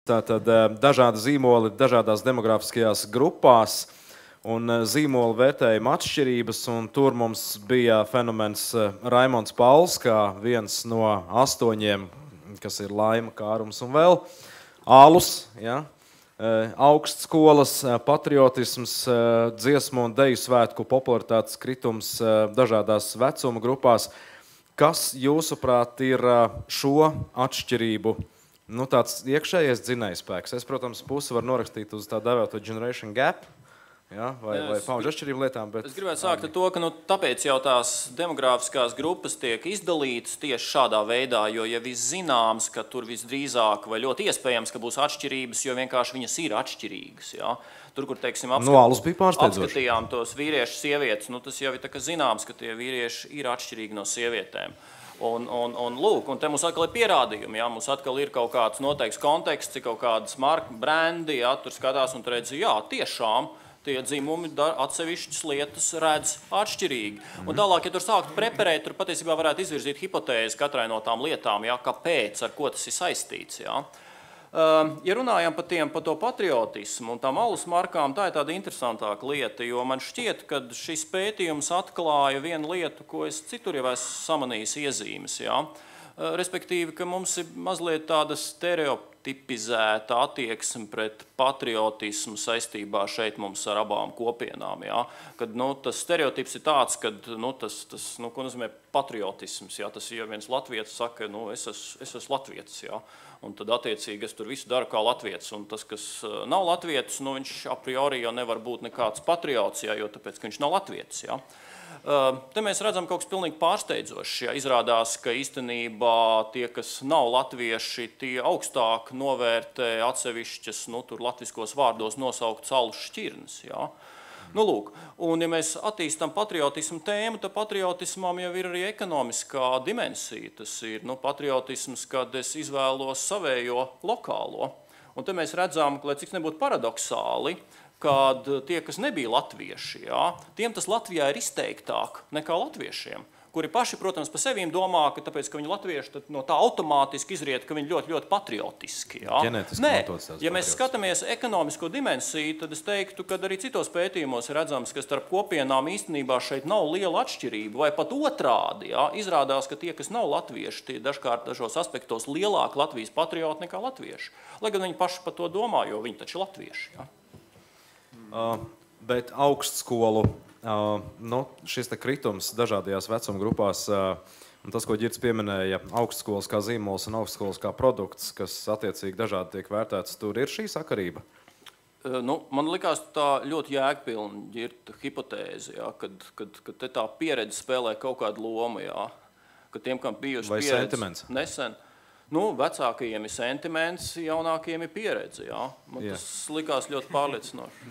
Tātad dažādi zīmoli dažādās demografiskajās grupās un zīmolu vērtējuma atšķirības, un tur mums bija fenomens Raimonds Pauls, kā viens no 8, kas ir Laima, Kārums un vēl, Alus, ja? Augstskolas, patriotisms, dziesmu un deju svētku popularitātes kritums dažādās vecuma grupās. Kas, jūsuprāt, ir šo atšķirību tāds iekšējais dzinējspēks? Es, protams, pusi var norakstīt uz tā dēvēto generation gap, ja? vai pauģu atšķirību lietām. Bet... Es gribētu sākt ar to, ka tāpēc jau tās demogrāfiskās grupas tiek izdalītas tieši šādā veidā, jo ja viss zināms, ka tur visdrīzāk vai ļoti iespējams, ka būs atšķirības, jo vienkārši viņas ir atšķirīgas. Ja? Tur, kur, teiksim, apskatījām tos vīriešu sievietes, tas jau ir tā, ka zināms, ka tie vīrieši ir atšķirīgi no sievietēm. Lūk, un te mums atkal ir pierādījumi, ja? Mums atkal ir kaut kāds noteikts konteksts, kaut kādas marka brendi, ja? Tur skatās un redz, jā, tiešām tie dzimumi atsevišķas lietas redz atšķirīgi. Un tālāk, ja tur sākt preparēt, tur patiesībā varētu izvirzīt hipotēzi katrai no tām lietām, ja? Kāpēc, ar ko tas ir saistīts. Ja? Ja runājam par to patriotismu un tām alus markām, tā ir tāda interesantāka lieta, jo man šķiet, ka šis pētījums atklāja vienu lietu, ko es citur jau esmu samanījis iezīmes. Ja? Respektīvi, ka mums ir mazliet tāda stereotipizēta attieksme pret patriotismu saistībā šeit mums ar abām kopienām. Ja? Kad tas stereotips ir tāds, kad ko nozīmē patriotisms. Ja? Tas, ja viens latvietis saka, es esmu latvietis. Ja? Un tad, attiecīgi, es tur visu daru kā latvietis. Un tas, kas nav latvietis, viņš a priori jau nevar būt nekāds patriots, ja, jo tāpēc, ka viņš nav latvietis. Ja. Te mēs redzam kaut kas pilnīgi pārsteidzošs. Ja. Izrādās, ka īstenībā tie, kas nav latvieši, tie augstāk novērtē atsevišķas, tur latviskos vārdos nosaukt salu šķirnes. Ja. Lūk, un ja mēs attīstam patriotismu tēmu, tad patriotismam jau ir arī ekonomiskā dimensija. Tas ir patriotisms, kad es izvēlos savējo lokālo. Un te mēs redzam, lai cik nebūtu paradoxāli, kad tie, kas nebija latvieši, ja, tiem tas Latvijā ir izteiktāk nekā latviešiem, kuri paši, protams, par sevīm domā, ka tāpēc, ka viņi latvieši, tad no tā automātiski izriet, ka viņi ļoti, ļoti patriotiski. Ja? Nē, ja mēs skatāmies ekonomisko dimensiju, tad es teiktu, ka arī citos pētījumos redzams, ka starp kopienām īstenībā šeit nav liela atšķirība, vai pat otrādi. Ja? Izrādās, ka tie, kas nav latvieši, tie dažkārt dažos aspektos lielāk Latvijas patrioti nekā latvieši. Lai gan viņi paši par to domā, jo viņi taču latvieši. Ja? Bet augstskolu šis kritums dažādajās vecuma grupās, un tas, ko Ģirds pieminēja, augstskolas kā zīmols un augstskolas kā produkts, kas attiecīgi dažādi tiek vērtēts, tur ir šī sakarība? Man likās tā ļoti jēgpilna Ģirda hipotēze, ja, kad te tā pieredze spēlē kaut kādu lomu, ja, ka tiem, kam bijusi vai pieredze sentiments? Nesen, vecākajiem ir sentiments, jaunākajiem ir pieredze, ja. Man tas likās ļoti pārliecinoši.